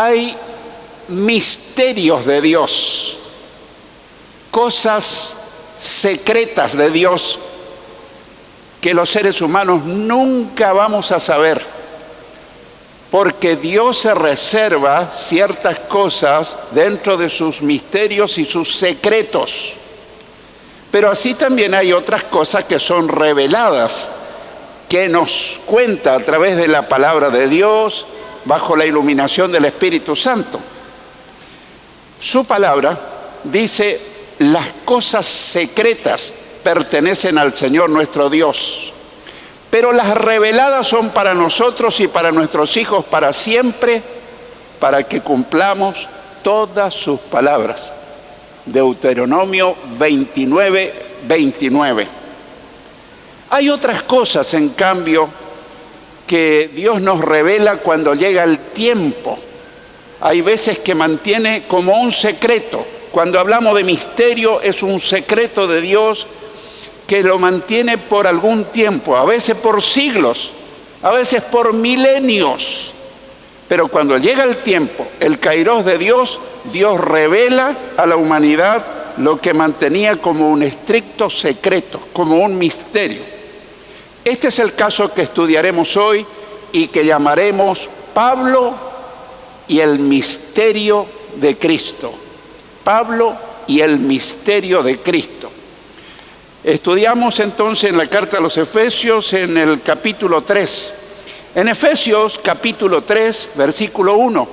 hay misterios de Dios, cosas secretas de Dios que los seres humanos nunca vamos a saber, porque Dios se reserva ciertas cosas dentro de sus misterios y sus secretos. Pero así también hay otras cosas que son reveladas, que nos cuenta a través de la palabra de Dios, bajo la iluminación del Espíritu Santo. Su palabra dice: las cosas secretas pertenecen al Señor nuestro Dios, pero las reveladas son para nosotros y para nuestros hijos para siempre, para que cumplamos todas sus palabras. Deuteronomio 29, 29. Hay otras cosas, en cambio, que Dios nos revela cuando llega el tiempo. Hay veces que mantiene como un secreto. Cuando hablamos de misterio, es un secreto de Dios que lo mantiene por algún tiempo, a veces por siglos, a veces por milenios. Pero cuando llega el tiempo, el kairos de Dios, Dios revela a la humanidad lo que mantenía como un estricto secreto, como un misterio. Este es el caso que estudiaremos hoy y que llamaremos Pablo y el misterio de Cristo. Pablo y el misterio de Cristo. Estudiamos entonces en la carta a los Efesios en el capítulo 3. En Efesios capítulo 3, versículo 1.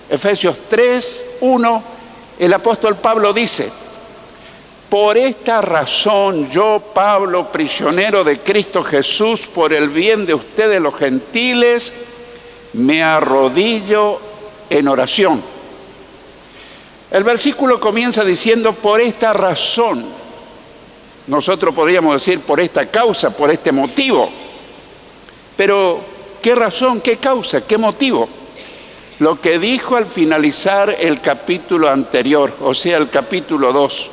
Efesios 3, 1, el apóstol Pablo dice: por esta razón yo, Pablo, prisionero de Cristo Jesús, por el bien de ustedes los gentiles, me arrodillo en oración. El versículo comienza diciendo: por esta razón. Nosotros podríamos decir por esta causa, por este motivo. Pero, ¿qué razón, qué causa, qué motivo? Lo que dijo al finalizar el capítulo anterior, o sea, el capítulo 2.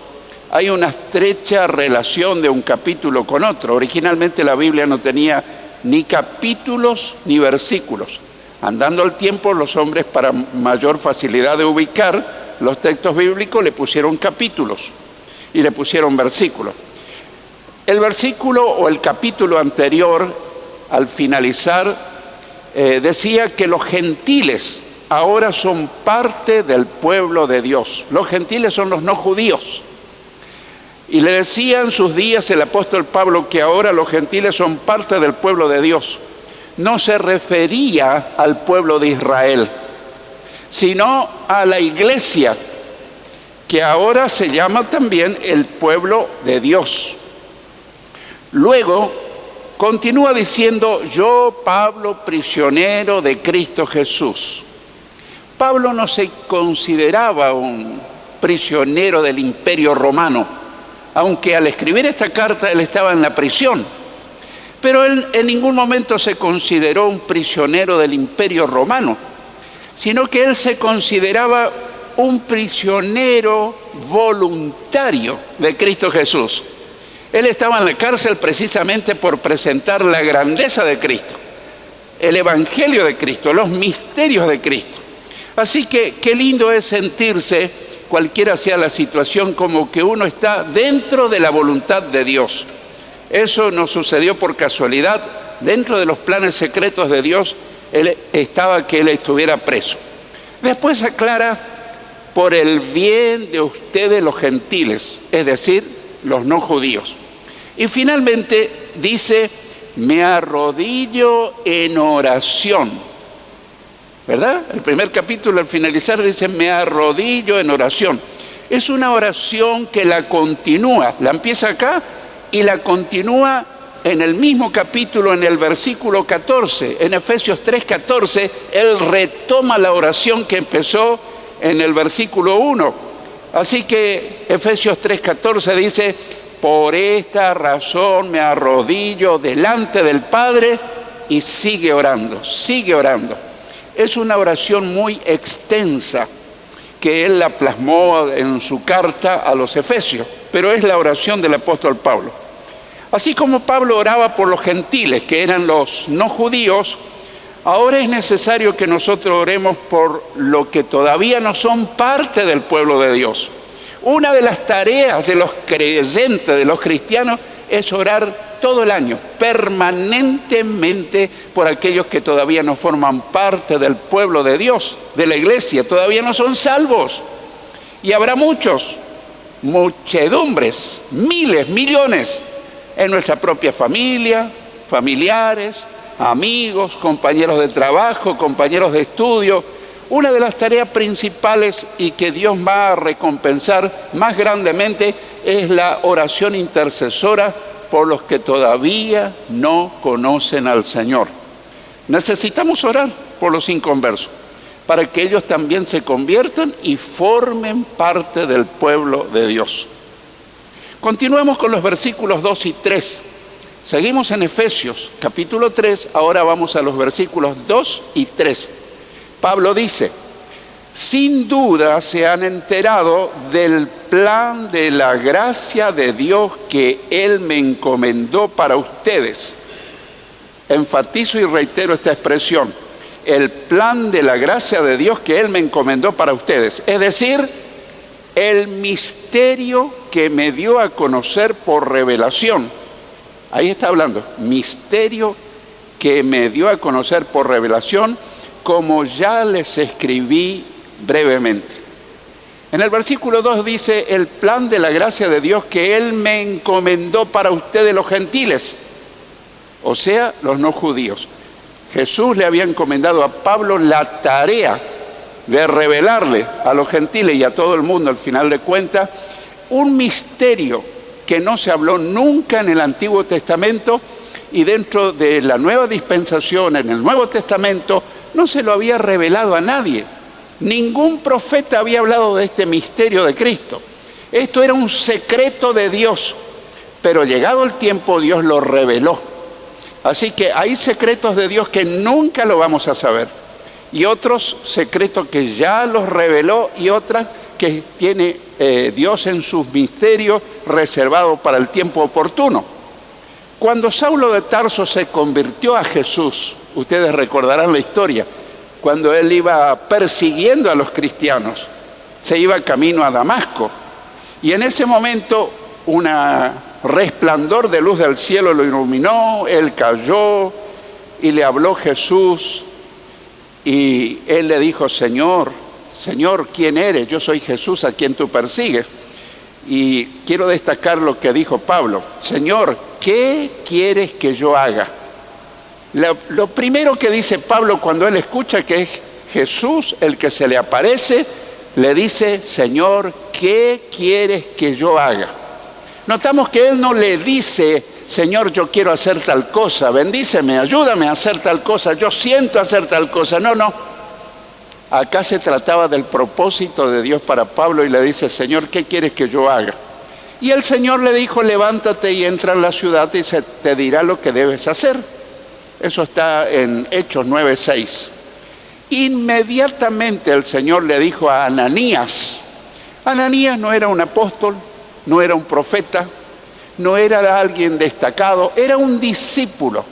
Hay una estrecha relación de un capítulo con otro. Originalmente la Biblia no tenía ni capítulos ni versículos. Andando el tiempo, los hombres, para mayor facilidad de ubicar los textos bíblicos, le pusieron capítulos y le pusieron versículos. El versículo o el capítulo anterior, al finalizar, decía que los gentiles ahora son parte del pueblo de Dios. Los gentiles son los no judíos. Y le decía en sus días el apóstol Pablo que ahora los gentiles son parte del pueblo de Dios. No se refería al pueblo de Israel, sino a la iglesia, que ahora se llama también el pueblo de Dios. Luego continúa diciendo: yo, Pablo, prisionero de Cristo Jesús. Pablo no se consideraba un prisionero del Imperio Romano, aunque al escribir esta carta él estaba en la prisión. Pero él en ningún momento se consideró un prisionero del Imperio Romano, sino que él se consideraba un prisionero voluntario de Cristo Jesús. Él estaba en la cárcel precisamente por presentar la grandeza de Cristo, el Evangelio de Cristo, los misterios de Cristo. Así que qué lindo es sentirse, cualquiera sea la situación, como que uno está dentro de la voluntad de Dios. Eso no sucedió por casualidad. Dentro de los planes secretos de Dios estaba que él estuviera preso. Después aclara: por el bien de ustedes los gentiles, es decir, los no judíos. Y finalmente dice: me arrodillo en oración. ¿Verdad? El primer capítulo al finalizar dice: me arrodillo en oración. Es una oración que la continúa, la empieza acá y la continúa en el mismo capítulo, en el versículo 14. En Efesios 3:14, él retoma la oración que empezó en el versículo 1. Así que Efesios 3:14 dice: por esta razón me arrodillo delante del Padre, y sigue orando, sigue orando. Es una oración muy extensa que él la plasmó en su carta a los Efesios, pero es la oración del apóstol Pablo. Así como Pablo oraba por los gentiles, que eran los no judíos, Ahora es necesario que nosotros oremos por lo que todavía no son parte del pueblo de Dios. Una de las tareas de los creyentes, de los cristianos, es orar todo el año, permanentemente, por aquellos que todavía no forman parte del pueblo de Dios, de la iglesia, todavía no son salvos. Y habrá muchos, muchedumbres, miles, millones, en nuestra propia familia, familiares, amigos, compañeros de trabajo, compañeros de estudio. Una de las tareas principales y que Dios va a recompensar más grandemente es la oración intercesora por los que todavía no conocen al Señor. Necesitamos orar por los inconversos, para que ellos también se conviertan y formen parte del pueblo de Dios. Continuemos con los versículos 2 y 3. Seguimos en Efesios, capítulo 3, ahora vamos a los versículos 2 y 3. Pablo dice: sin duda se han enterado del plan de la gracia de Dios que Él me encomendó para ustedes. Enfatizo y reitero esta expresión: el plan de la gracia de Dios que Él me encomendó para ustedes. Es decir, el misterio que me dio a conocer por revelación. Ahí está hablando, misterio que me dio a conocer por revelación, como ya les escribí brevemente. En el versículo 2 dice: el plan de la gracia de Dios que Él me encomendó para ustedes los gentiles, o sea, los no judíos. Jesús le había encomendado a Pablo la tarea de revelarle a los gentiles y a todo el mundo, al final de cuentas, un misterio que no se habló nunca en el Antiguo Testamento, y dentro de la nueva dispensación, en el Nuevo Testamento, no se lo había revelado a nadie. Ningún profeta había hablado de este misterio de Cristo. Esto era un secreto de Dios, pero llegado el tiempo Dios lo reveló. Así que hay secretos de Dios que nunca lo vamos a saber, y otros secretos que ya los reveló, y otras que tiene Dios en sus misterios reservados para el tiempo oportuno. Cuando Saulo de Tarso se convirtió a Jesús, ustedes recordarán la historia, cuando él iba persiguiendo a los cristianos, se iba camino a Damasco, y en ese momento un resplandor de luz del cielo lo iluminó, él cayó y le habló Jesús, y él le dijo: Señor, ¿quién eres? Yo soy Jesús a quien tú persigues. Y quiero destacar lo que dijo Pablo: Señor, ¿qué quieres que yo haga? Lo primero que dice Pablo cuando él escucha que es Jesús el que se le aparece, le dice: Señor, ¿qué quieres que yo haga? Notamos que él no le dice: Señor, yo quiero hacer tal cosa, bendíceme, ayúdame a hacer tal cosa, yo siento hacer tal cosa. No. Acá se trataba del propósito de Dios para Pablo, y le dice: Señor, ¿qué quieres que yo haga? Y el Señor le dijo: levántate y entra en la ciudad y se te dirá lo que debes hacer. Eso está en Hechos 9:6. Inmediatamente el Señor le dijo a Ananías. Ananías no era un apóstol, no era un profeta, no era alguien destacado, era un discípulo.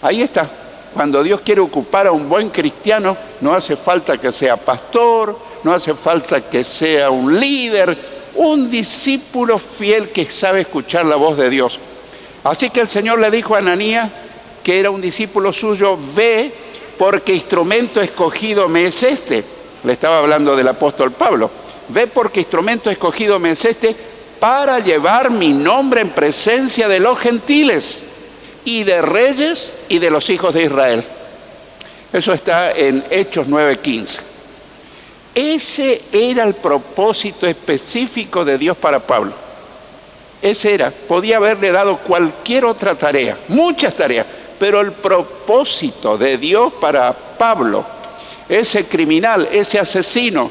Ahí está. Cuando Dios quiere ocupar a un buen cristiano, no hace falta que sea pastor, no hace falta que sea un líder, un discípulo fiel que sabe escuchar la voz de Dios. Así que el Señor le dijo a Ananías, que era un discípulo suyo: ve, porque instrumento escogido me es este. Le estaba hablando del apóstol Pablo. Ve, porque instrumento escogido me es este, para llevar mi nombre en presencia de los gentiles y de reyes y de los hijos de Israel. Eso está en Hechos 9:15. Ese era el propósito específico de Dios para Pablo. Ese era. Podía haberle dado cualquier otra tarea, muchas tareas, pero el propósito de Dios para Pablo, ese criminal, ese asesino,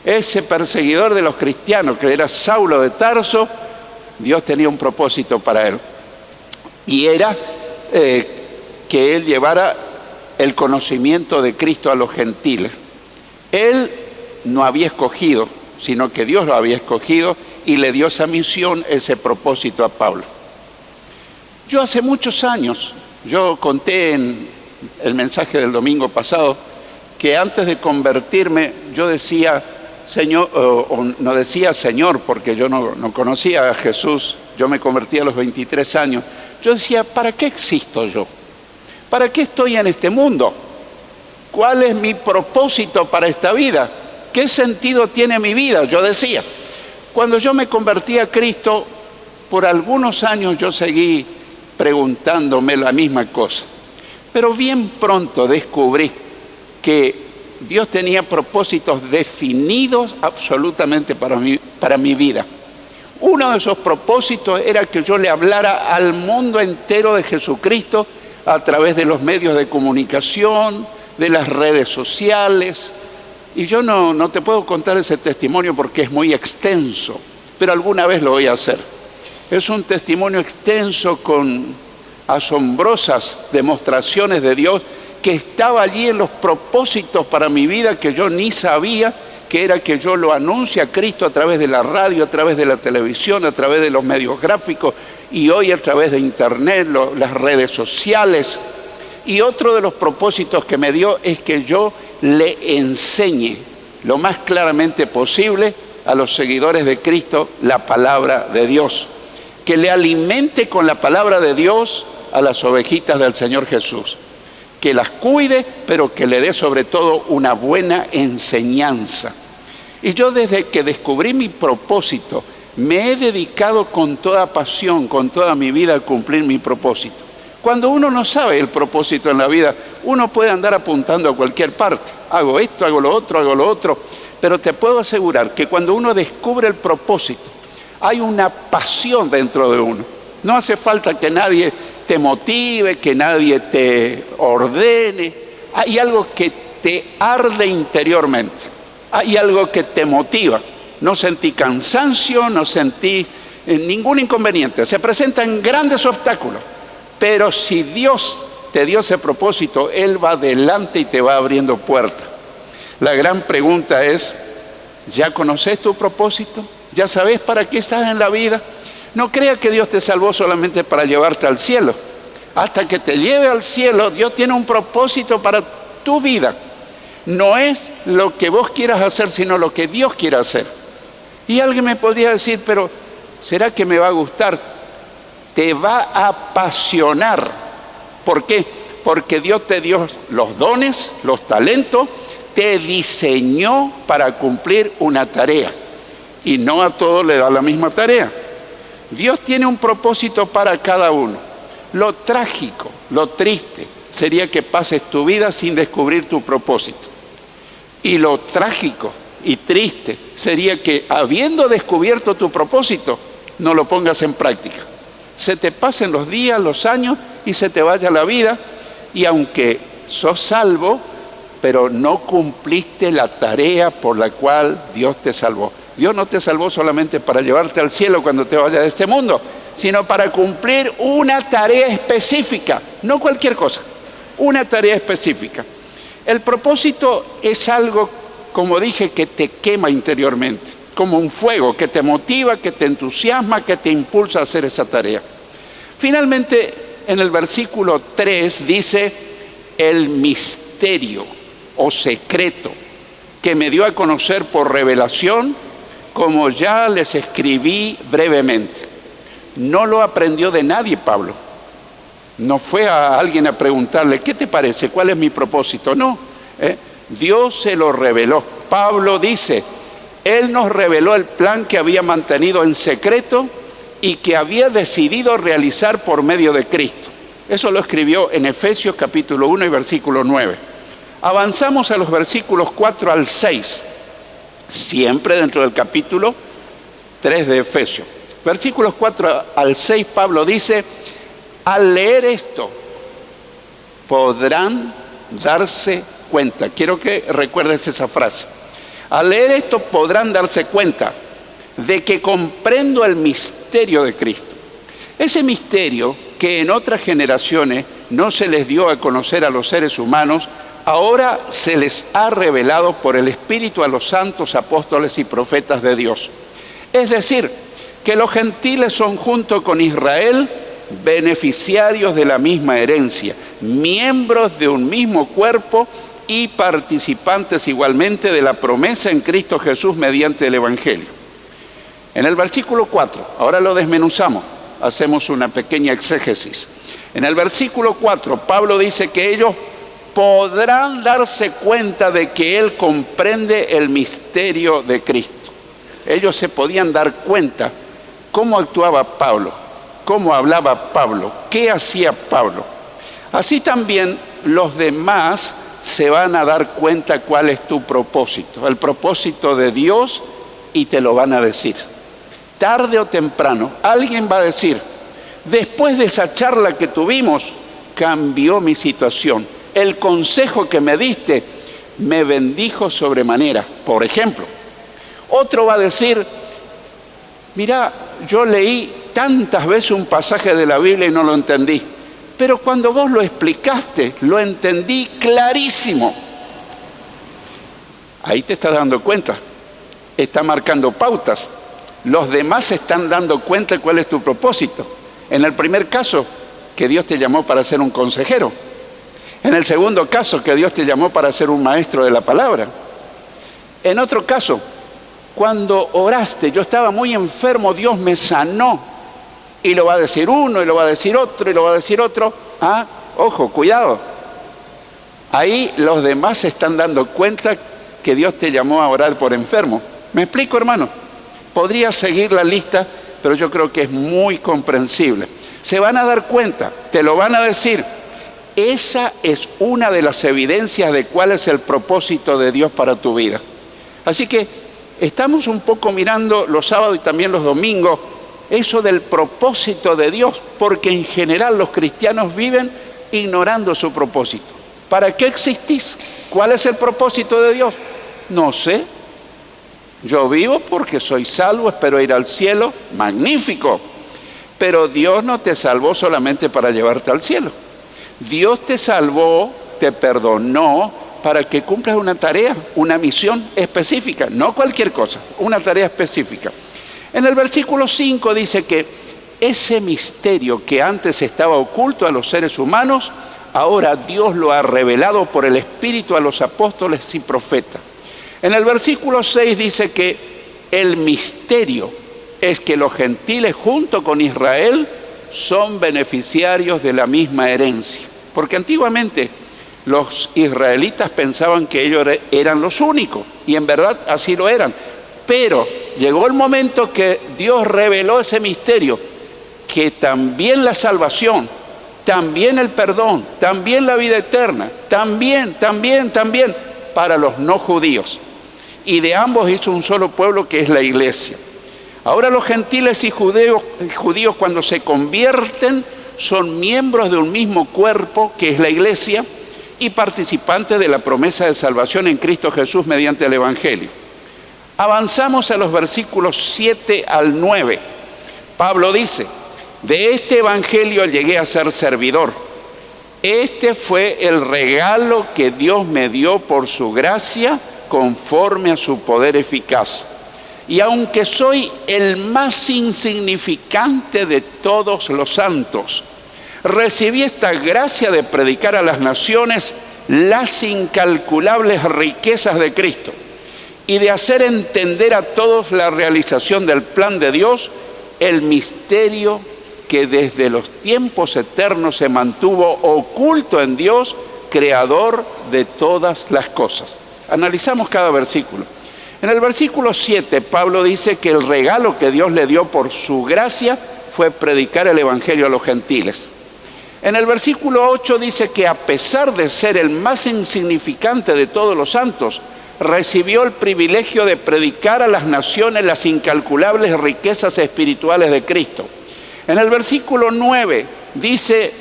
ese perseguidor de los cristianos que era Saulo de Tarso, Dios tenía un propósito para él. Y era que él llevara el conocimiento de Cristo a los gentiles. Él no había escogido, sino que Dios lo había escogido y le dio esa misión, ese propósito a Pablo. Yo hace muchos años, yo conté en el mensaje del domingo pasado, que antes de convertirme yo decía, Señor, o no decía Señor, porque yo no conocía a Jesús, yo me convertí a los 23 años. Yo decía, ¿para qué existo yo? ¿Para qué estoy en este mundo? ¿Cuál es mi propósito para esta vida? ¿Qué sentido tiene mi vida? Yo decía. Cuando yo me convertí a Cristo, por algunos años yo seguí preguntándome la misma cosa. Pero bien pronto descubrí que Dios tenía propósitos definidos absolutamente para mi vida. Uno de esos propósitos era que yo le hablara al mundo entero de Jesucristo a través de los medios de comunicación, de las redes sociales. Y yo no te puedo contar ese testimonio porque es muy extenso, pero alguna vez lo voy a hacer. Es un testimonio extenso con asombrosas demostraciones de Dios que estaba allí en los propósitos para mi vida que yo ni sabía, que era que yo lo anuncie a Cristo a través de la radio, a través de la televisión, a través de los medios gráficos y hoy a través de internet, las redes sociales. Y otro de los propósitos que me dio es que yo le enseñe lo más claramente posible a los seguidores de Cristo la palabra de Dios, que le alimente con la palabra de Dios a las ovejitas del Señor Jesús, que las cuide, pero que le dé sobre todo una buena enseñanza. Y yo desde que descubrí mi propósito, me he dedicado con toda pasión, con toda mi vida a cumplir mi propósito. Cuando uno no sabe el propósito en la vida, uno puede andar apuntando a cualquier parte. Hago esto, hago lo otro. Pero te puedo asegurar que cuando uno descubre el propósito, hay una pasión dentro de uno. No hace falta que nadie te motive, que nadie te ordene. Hay algo que te arde interiormente. Hay algo que te motiva. No sentí cansancio, no sentí ningún inconveniente. Se presentan grandes obstáculos. Pero si Dios te dio ese propósito, Él va adelante y te va abriendo puertas. La gran pregunta es, ¿ya conoces tu propósito? ¿Ya sabes para qué estás en la vida? No creas que Dios te salvó solamente para llevarte al cielo. Hasta que te lleve al cielo, Dios tiene un propósito para tu vida. No es lo que vos quieras hacer, sino lo que Dios quiere hacer. Y alguien me podría decir, pero ¿será que me va a gustar? Te va a apasionar. ¿Por qué? Porque Dios te dio los dones, los talentos, te diseñó para cumplir una tarea. Y no a todos le da la misma tarea. Dios tiene un propósito para cada uno. Lo trágico, lo triste, sería que pases tu vida sin descubrir tu propósito. Y lo trágico y triste sería que, habiendo descubierto tu propósito, no lo pongas en práctica. Se te pasen los días, los años y se te vaya la vida. Y aunque sos salvo, pero no cumpliste la tarea por la cual Dios te salvó. Dios no te salvó solamente para llevarte al cielo cuando te vayas de este mundo, sino para cumplir una tarea específica, no cualquier cosa, una tarea específica. El propósito es algo, como dije, que te quema interiormente, como un fuego que te motiva, que te entusiasma, que te impulsa a hacer esa tarea. Finalmente, en el versículo 3 dice, el misterio o secreto que me dio a conocer por revelación, como ya les escribí brevemente. No lo aprendió de nadie Pablo. No fue a alguien a preguntarle, ¿qué te parece? ¿Cuál es mi propósito? No, Dios se lo reveló. Pablo dice, Él nos reveló el plan que había mantenido en secreto y que había decidido realizar por medio de Cristo. Eso lo escribió en Efesios capítulo 1 y versículo 9. Avanzamos a los versículos 4 al 6, siempre dentro del capítulo 3 de Efesios. Versículos 4 al 6, Pablo dice, al leer esto, podrán darse cuenta. Quiero que recuerdes esa frase. Al leer esto podrán darse cuenta de que comprendo el misterio de Cristo. Ese misterio que en otras generaciones no se les dio a conocer a los seres humanos, ahora se les ha revelado por el Espíritu a los santos apóstoles y profetas de Dios. Es decir, que los gentiles son junto con Israel beneficiarios de la misma herencia, miembros de un mismo cuerpo y participantes igualmente de la promesa en Cristo Jesús mediante el Evangelio. En el versículo 4, ahora lo desmenuzamos, hacemos una pequeña exégesis. En el versículo 4, Pablo dice que ellos podrán darse cuenta de que Él comprende el misterio de Cristo. Ellos se podían dar cuenta cómo actuaba Pablo, cómo hablaba Pablo, qué hacía Pablo. Así también los demás se van a dar cuenta cuál es tu propósito, el propósito de Dios, y te lo van a decir. Tarde o temprano, alguien va a decir, después de esa charla que tuvimos, cambió mi situación. El consejo que me diste me bendijo sobremanera. Por ejemplo, otro va a decir, mira, yo leí tantas veces un pasaje de la Biblia y no lo entendí, pero cuando vos lo explicaste, lo entendí clarísimo. Ahí te estás dando cuenta, está marcando pautas. Los demás se están dando cuenta de cuál es tu propósito. En el primer caso, que Dios te llamó para ser un consejero. En el segundo caso, que Dios te llamó para ser un maestro de la palabra. En otro caso, cuando oraste, yo estaba muy enfermo, Dios me sanó. Y lo va a decir uno, y lo va a decir otro, y lo va a decir otro. Ah, ojo, cuidado. Ahí los demás se están dando cuenta que Dios te llamó a orar por enfermo. ¿Me explico, hermano? Podría seguir la lista, pero yo creo que es muy comprensible. Se van a dar cuenta, te lo van a decir. Esa es una de las evidencias de cuál es el propósito de Dios para tu vida. Así que estamos un poco mirando los sábados y también los domingos eso del propósito de Dios, porque en general los cristianos viven ignorando su propósito. ¿Para qué existís? ¿Cuál es el propósito de Dios? No sé. Yo vivo porque soy salvo, espero ir al cielo, magnífico. Pero Dios no te salvó solamente para llevarte al cielo. Dios te salvó, te perdonó para que cumplas una tarea, una misión específica, no cualquier cosa, una tarea específica. En el versículo 5 dice que ese misterio que antes estaba oculto a los seres humanos, ahora Dios lo ha revelado por el Espíritu a los apóstoles y profetas. En el versículo 6 dice que el misterio es que los gentiles junto con Israel son beneficiarios de la misma herencia. Porque antiguamente los israelitas pensaban que ellos eran los únicos, y en verdad así lo eran. Pero llegó el momento que Dios reveló ese misterio, que también la salvación, también el perdón, también la vida eterna, también, para los no judíos. Y de ambos hizo un solo pueblo, que es la iglesia. Ahora los gentiles y judíos cuando se convierten son miembros de un mismo cuerpo, que es la iglesia, y participantes de la promesa de salvación en Cristo Jesús mediante el Evangelio. Avanzamos a los versículos 7 al 9. Pablo dice, de este Evangelio llegué a ser servidor. Este fue el regalo que Dios me dio por su gracia, conforme a su poder eficaz. Y aunque soy el más insignificante de todos los santos, recibí esta gracia de predicar a las naciones las incalculables riquezas de Cristo y de hacer entender a todos la realización del plan de Dios, el misterio que desde los tiempos eternos se mantuvo oculto en Dios, creador de todas las cosas. Analizamos cada versículo. En el versículo 7, Pablo dice que el regalo que Dios le dio por su gracia fue predicar el Evangelio a los gentiles. En el versículo 8 dice que a pesar de ser el más insignificante de todos los santos, recibió el privilegio de predicar a las naciones las incalculables riquezas espirituales de Cristo. En el versículo 9 dice,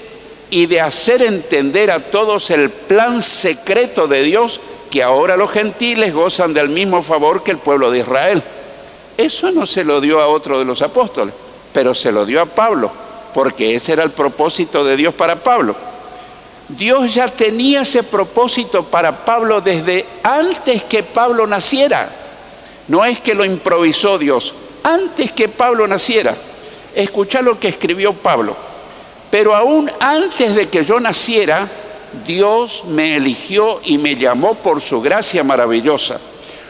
y de hacer entender a todos el plan secreto de Dios, que ahora los gentiles gozan del mismo favor que el pueblo de Israel. Eso no se lo dio a otro de los apóstoles, pero se lo dio a Pablo, porque ese era el propósito de Dios para Pablo. Dios ya tenía ese propósito para Pablo desde antes que Pablo naciera. No es que lo improvisó Dios, antes que Pablo naciera. Escuchá lo que escribió Pablo. Pero aún antes de que yo naciera, Dios me eligió y me llamó por su gracia maravillosa.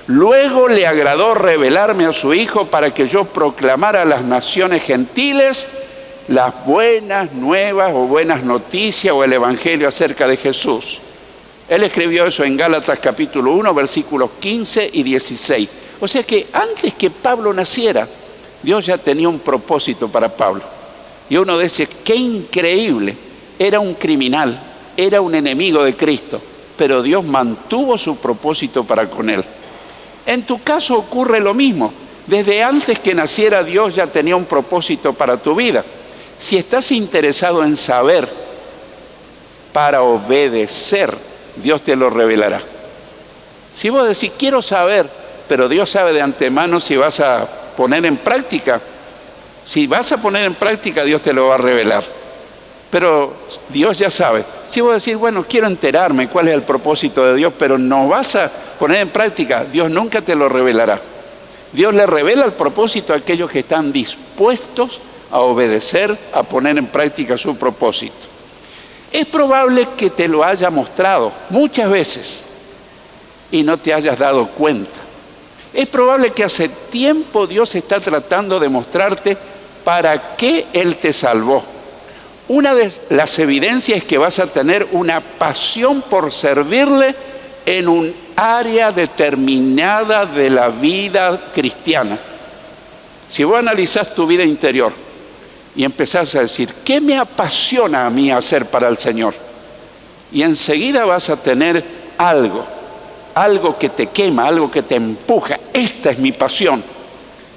Luego le agradó revelarme a su Hijo para que yo proclamara a las naciones gentiles las buenas nuevas o buenas noticias o el Evangelio acerca de Jesús. Él escribió eso en Gálatas capítulo 1, versículos 15 y 16. O sea que antes que Pablo naciera, Dios ya tenía un propósito para Pablo. Y uno dice, qué increíble, era un criminal, era un enemigo de Cristo, pero Dios mantuvo su propósito para con él. En tu caso ocurre lo mismo. Desde antes que naciera Dios ya tenía un propósito para tu vida. Si estás interesado en saber para obedecer, Dios te lo revelará. Si vos decís, quiero saber, pero Dios sabe de antemano si vas a poner en práctica. Si vas a poner en práctica, Dios te lo va a revelar. Pero Dios ya sabe. Si vos decís, bueno, quiero enterarme cuál es el propósito de Dios, pero no vas a poner en práctica, Dios nunca te lo revelará. Dios le revela el propósito a aquellos que están dispuestos a obedecer, a poner en práctica su propósito. Es probable que te lo haya mostrado muchas veces y no te hayas dado cuenta. Es probable que hace tiempo Dios está tratando de mostrarte para qué Él te salvó. Una de las evidencias es que vas a tener una pasión por servirle en un área determinada de la vida cristiana. Si vos analizás tu vida interior y empezás a decir, ¿qué me apasiona a mí hacer para el Señor? Y enseguida vas a tener algo que te quema, algo que te empuja. Esta es mi pasión.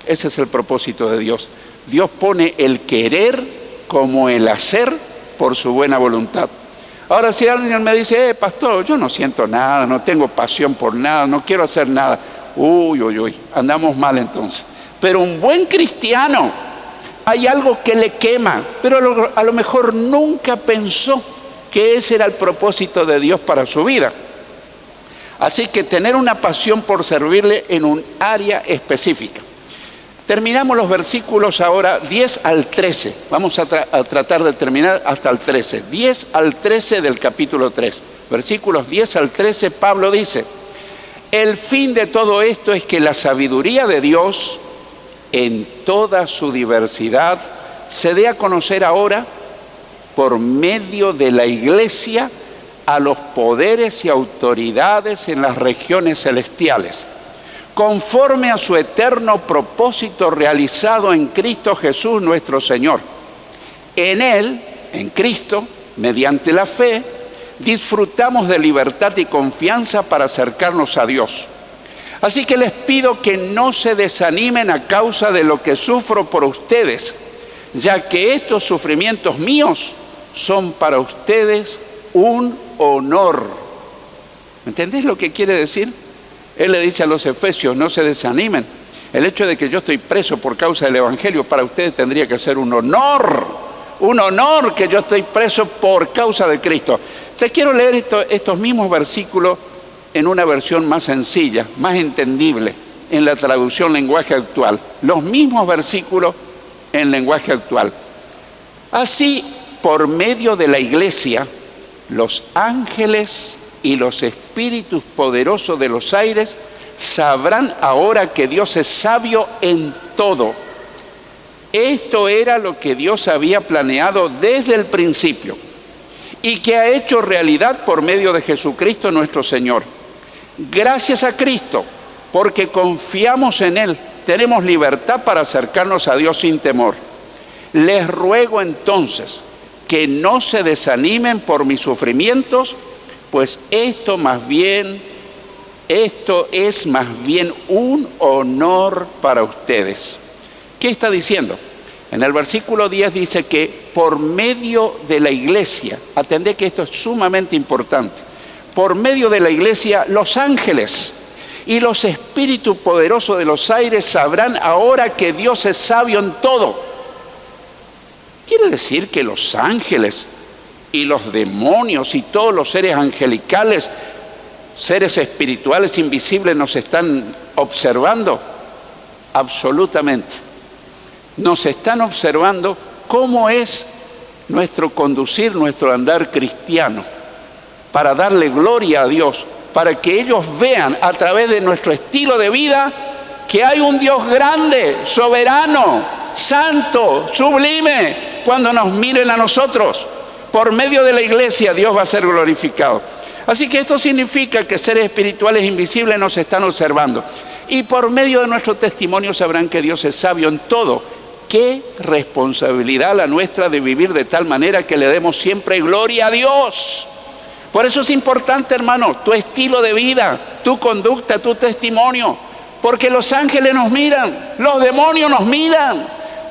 Ese es el propósito de Dios. Dios pone el querer como el hacer por su buena voluntad. Ahora, si alguien me dice, pastor, yo no siento nada, no tengo pasión por nada, no quiero hacer nada. Uy, andamos mal entonces. Pero un buen cristiano, hay algo que le quema, pero a lo mejor nunca pensó que ese era el propósito de Dios para su vida. Así que tener una pasión por servirle en un área específica. Terminamos los versículos ahora 10 al 13. Vamos a tratar de terminar hasta el 13. 10 al 13 del capítulo 3. Versículos 10 al 13, Pablo dice, el fin de todo esto es que la sabiduría de Dios, en toda su diversidad, se dé a conocer ahora por medio de la iglesia a los poderes y autoridades en las regiones celestiales, conforme a su eterno propósito realizado en Cristo Jesús nuestro Señor. En Él, en Cristo, mediante la fe, disfrutamos de libertad y confianza para acercarnos a Dios. Así que les pido que no se desanimen a causa de lo que sufro por ustedes, ya que estos sufrimientos míos son para ustedes un honor. ¿Me entendés lo que quiere decir? Él le dice a los efesios, no se desanimen. El hecho de que yo estoy preso por causa del Evangelio, para ustedes tendría que ser un honor que yo estoy preso por causa de Cristo. Te quiero leer estos mismos versículos en una versión más sencilla, más entendible, en la traducción lenguaje actual. Los mismos versículos en lenguaje actual. Así, por medio de la iglesia, los ángeles y los espíritus poderosos de los aires sabrán ahora que Dios es sabio en todo. Esto era lo que Dios había planeado desde el principio y que ha hecho realidad por medio de Jesucristo nuestro Señor. Gracias a Cristo, porque confiamos en Él, tenemos libertad para acercarnos a Dios sin temor. Les ruego entonces que no se desanimen por mis sufrimientos, pues esto es más bien un honor para ustedes. ¿Qué está diciendo? En el versículo 10 dice que por medio de la iglesia, atendé que esto es sumamente importante, por medio de la iglesia los ángeles y los espíritus poderosos de los aires sabrán ahora que Dios es sabio en todo. Quiere decir que los ángeles y los demonios y todos los seres angelicales, seres espirituales invisibles, nos están observando. Absolutamente. Nos están observando cómo es nuestro conducir, nuestro andar cristiano, para darle gloria a Dios, para que ellos vean a través de nuestro estilo de vida que hay un Dios grande, soberano, santo, sublime. Cuando nos miren a nosotros, por medio de la iglesia, Dios va a ser glorificado. Así que esto significa que seres espirituales invisibles nos están observando. Y por medio de nuestro testimonio sabrán que Dios es sabio en todo. Qué responsabilidad la nuestra de vivir de tal manera que le demos siempre gloria a Dios. Por eso es importante, hermano, tu estilo de vida, tu conducta, tu testimonio. Porque los ángeles nos miran, los demonios nos miran,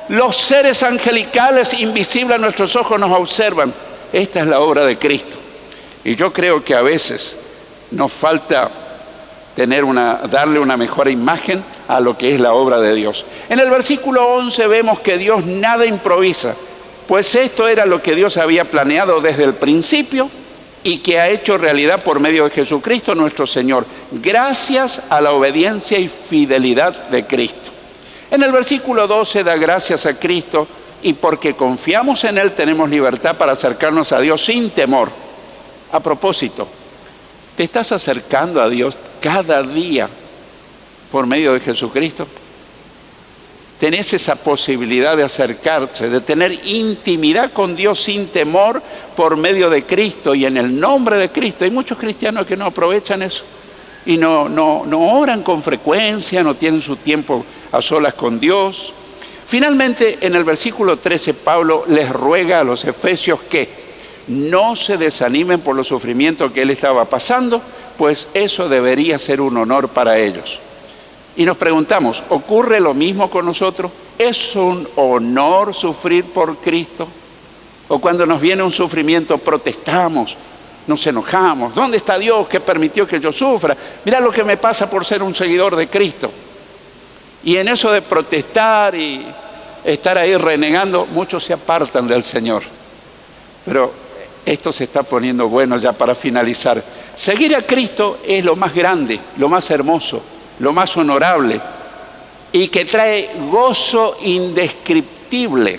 los seres angelicales invisibles a nuestros ojos nos observan. Esta es la obra de Cristo. Y yo creo que a veces nos falta darle una mejor imagen a lo que es la obra de Dios. En el versículo 11 vemos que Dios nada improvisa, pues esto era lo que Dios había planeado desde el principio y que ha hecho realidad por medio de Jesucristo nuestro Señor, gracias a la obediencia y fidelidad de Cristo. En el versículo 12 da gracias a Cristo y porque confiamos en Él tenemos libertad para acercarnos a Dios sin temor. A propósito, ¿te estás acercando a Dios cada día por medio de Jesucristo? ¿Tenés esa posibilidad de acercarse, de tener intimidad con Dios sin temor por medio de Cristo y en el nombre de Cristo? Hay muchos cristianos que no aprovechan eso y no oran con frecuencia, no tienen su tiempo a solas con Dios. Finalmente, en el versículo 13, Pablo les ruega a los efesios que no se desanimen por los sufrimientos que él estaba pasando, pues eso debería ser un honor para ellos. Y nos preguntamos, ¿ocurre lo mismo con nosotros? ¿Es un honor sufrir por Cristo? ¿O cuando nos viene un sufrimiento protestamos, nos enojamos? ¿Dónde está Dios que permitió que yo sufra? Mira lo que me pasa por ser un seguidor de Cristo. Y en eso de protestar y estar ahí renegando, muchos se apartan del Señor. Pero esto se está poniendo bueno ya para finalizar. Seguir a Cristo es lo más grande, lo más hermoso, lo más honorable y que trae gozo indescriptible.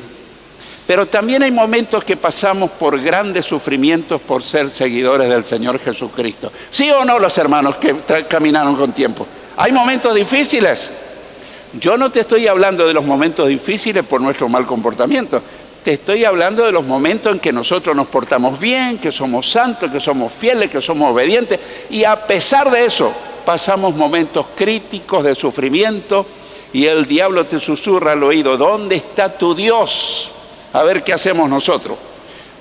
Pero también hay momentos que pasamos por grandes sufrimientos por ser seguidores del Señor Jesucristo. ¿Sí o no, los hermanos que caminaron con tiempo? Hay momentos difíciles. Yo no te estoy hablando de los momentos difíciles por nuestro mal comportamiento. Te estoy hablando de los momentos en que nosotros nos portamos bien, que somos santos, que somos fieles, que somos obedientes. Y a pesar de eso, pasamos momentos críticos de sufrimiento y el diablo te susurra al oído, ¿dónde está tu Dios? A ver qué hacemos nosotros.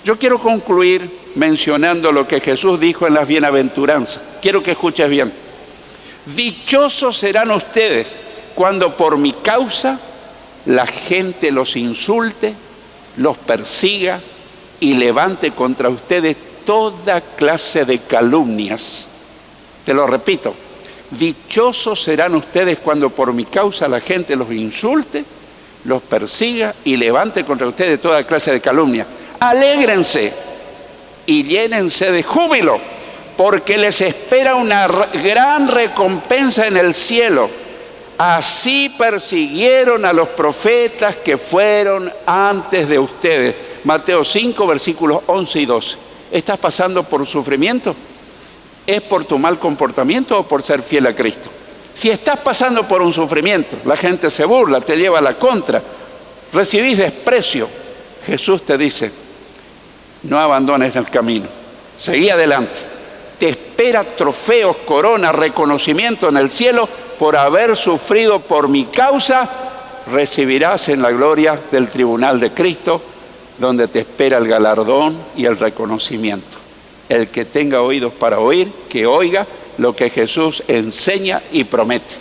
Yo quiero concluir mencionando lo que Jesús dijo en las bienaventuranzas. Quiero que escuches bien. Dichosos serán ustedes cuando por mi causa la gente los insulte, los persiga y levante contra ustedes toda clase de calumnias. Te lo repito, dichosos serán ustedes cuando por mi causa la gente los insulte, los persiga y levante contra ustedes toda clase de calumnia. Alégrense y llénense de júbilo, porque les espera una gran recompensa en el cielo. Así persiguieron a los profetas que fueron antes de ustedes. Mateo 5, versículos 11 y 12. ¿Estás pasando por sufrimiento? ¿Es por tu mal comportamiento o por ser fiel a Cristo? Si estás pasando por un sufrimiento, la gente se burla, te lleva a la contra, recibís desprecio, Jesús te dice, no abandones el camino, seguí adelante. Te espera trofeos, corona, reconocimiento en el cielo por haber sufrido por mi causa. Recibirás en la gloria del tribunal de Cristo, donde te espera el galardón y el reconocimiento. El que tenga oídos para oír, que oiga lo que Jesús enseña y promete.